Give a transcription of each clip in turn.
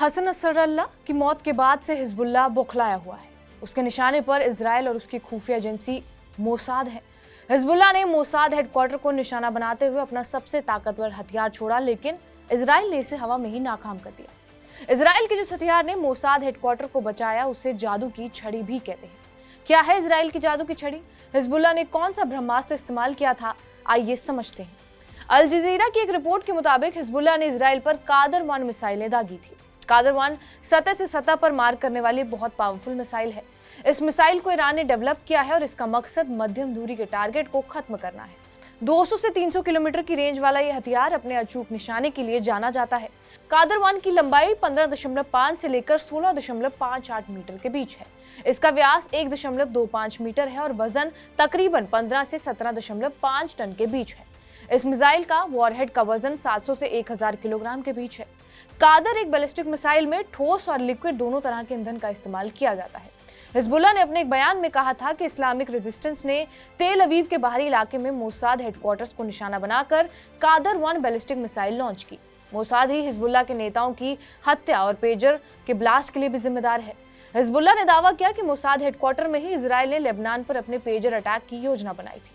Hassan Nasrallah की मौत के बाद से हिजबुल्लाह बौखलाया हुआ है। उसके निशाने पर इजराइल और उसकी खुफिया एजेंसी मोसाद है। हिजबुल्लाह ने मोसाद हेडक्वार्टर को निशाना बनाते हुए अपना सबसे ताकतवर हथियार छोड़ा, लेकिन इजराइल ने इसे हवा में ही नाकाम कर दिया। इजराइल के जिस हथियार ने मोसाद हेडक्वार्टर को बचाया उसे जादू की छड़ी भी कहते हैं। क्या है इजराइल की जादू की छड़ी? हिजबुल्लाह ने कौन सा ब्रह्मास्त्र इस्तेमाल किया था, आइए समझते हैं। अल जजीरा की एक रिपोर्ट के मुताबिक हिजबुल्लाह ने इजराइल पर कादर-1 मिसाइलें दागी थी। कादर-1 सतह से सतह पर मार करने वाली बहुत पावरफुल मिसाइल है। इस मिसाइल को ईरान ने डेवलप किया है और इसका मकसद मध्यम दूरी के टारगेट को खत्म करना है। 200 से 300 किलोमीटर की रेंज वाला यह हथियार अपने अचूक निशाने के लिए जाना जाता है। कादर-1 की लंबाई 15.5 से लेकर 16.58 मीटर के बीच है। इसका व्यास 1.25 मीटर है और वजन तकरीबन 15 से 17.5 टन के बीच है। इस मिसाइल का वॉरहेड का वजन 700 से 1000 किलोग्राम के बीच है। कादर एक बैलिस्टिक मिसाइल में ठोस और लिक्विड दोनों तरह के ईंधन का इस्तेमाल किया जाता है। हिजबुल्लाह ने अपने एक बयान में कहा था कि इस्लामिक रेजिस्टेंस ने तेल अवीव के बाहरी इलाके में मोसाद हेडक्वार्टर्स को निशाना बनाकर कादर-1 बैलिस्टिक मिसाइल लॉन्च की। मोसाद ही हिजबुल्लाह के नेताओं की हत्या और पेजर के ब्लास्ट के लिए भी जिम्मेदार है। हिजबुल्लाह ने दावा किया कि मोसाद हेडक्वार्टर में ही इजराइल ने लेबनान पर अपने पेजर अटैक की योजना बनाई थी।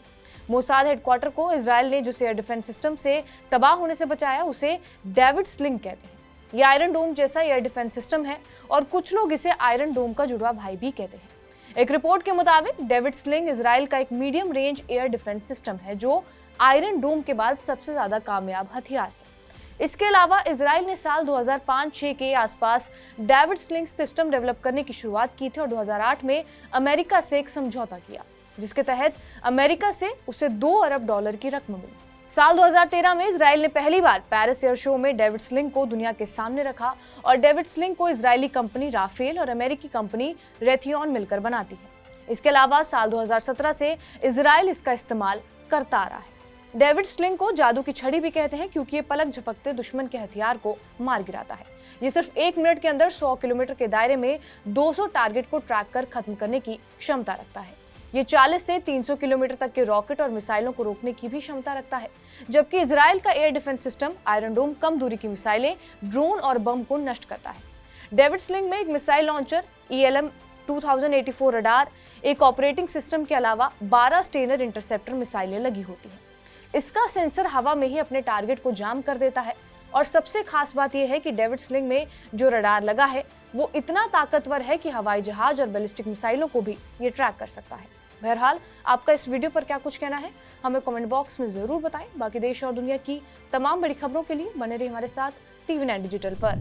मोसाद हेडक्वार्टर को इजराइल ने जिस एयर डिफेंस सिस्टम से तबाह होने से बचाया उसे डेविड स्लिंग कहते हैं। ये आयरन डोम जैसा एयर डिफेंस सिस्टम है और कुछ लोग इसे आयरन डोम का जुड़वा भाई भी कहते हैं। एक रिपोर्ट के मुताबिक डेविड स्लिंग इजराइल का एक medium range air defence system है जो आयरन डोम के बाद सबसे ज्यादा कामयाब हथियार है। इसके अलावा इजराइल ने साल 2005-6 के आसपास डेविड स्लिंग सिस्टम डेवलप करने की शुरुआत की थी और 2008 में अमेरिका से एक समझौता किया, जिसके तहत अमेरिका से उसे $2 अरब की रकम मिली। साल 2013 में इजराइल ने पहली बार पेरिस एयर शो में डेविड स्लिंग को दुनिया के सामने रखा और डेविड स्लिंग को इजरायली कंपनी राफेल और अमेरिकी कंपनी रेथियॉन मिलकर बनाती है। इसके अलावा साल 2017 से इजराइल इसका इस्तेमाल करता आ रहा है। डेविड स्लिंग को जादू की छड़ी भी कहते हैं क्योंकि ये पलक झपकते दुश्मन के हथियार को मार गिराता है। ये सिर्फ 1 मिनट के अंदर 100 किलोमीटर के दायरे में 200 टारगेट को ट्रैक कर खत्म करने की क्षमता रखता है। ये 40 से 300 किलोमीटर तक के रॉकेट और मिसाइलों को रोकने की भी क्षमता रखता है, जबकि इजराइल का एयर डिफेंस सिस्टम आयरन डोम कम दूरी की मिसाइलें, ड्रोन और बम को नष्ट करता है। डेविड स्लिंग में एक मिसाइल लॉन्चर, ELM 2084 रडार, एक ऑपरेटिंग सिस्टम के अलावा 12 स्टेनर इंटरसेप्टर मिसाइलें लगी होती हैं। इसका सेंसर हवा में ही अपने टारगेट को जाम कर देता है और सबसे खास बात यह है कि डेविड स्लिंग में जो रडार लगा है वो इतना ताकतवर है कि हवाई जहाज और बैलिस्टिक मिसाइलों को भी ये ट्रैक कर सकता है। बहरहाल, आपका इस वीडियो पर क्या कुछ कहना है हमें कमेंट बॉक्स में जरूर बताएं। बाकी देश और दुनिया की तमाम बड़ी खबरों के लिए बने रहिए हमारे साथ TV9 डिजिटल पर।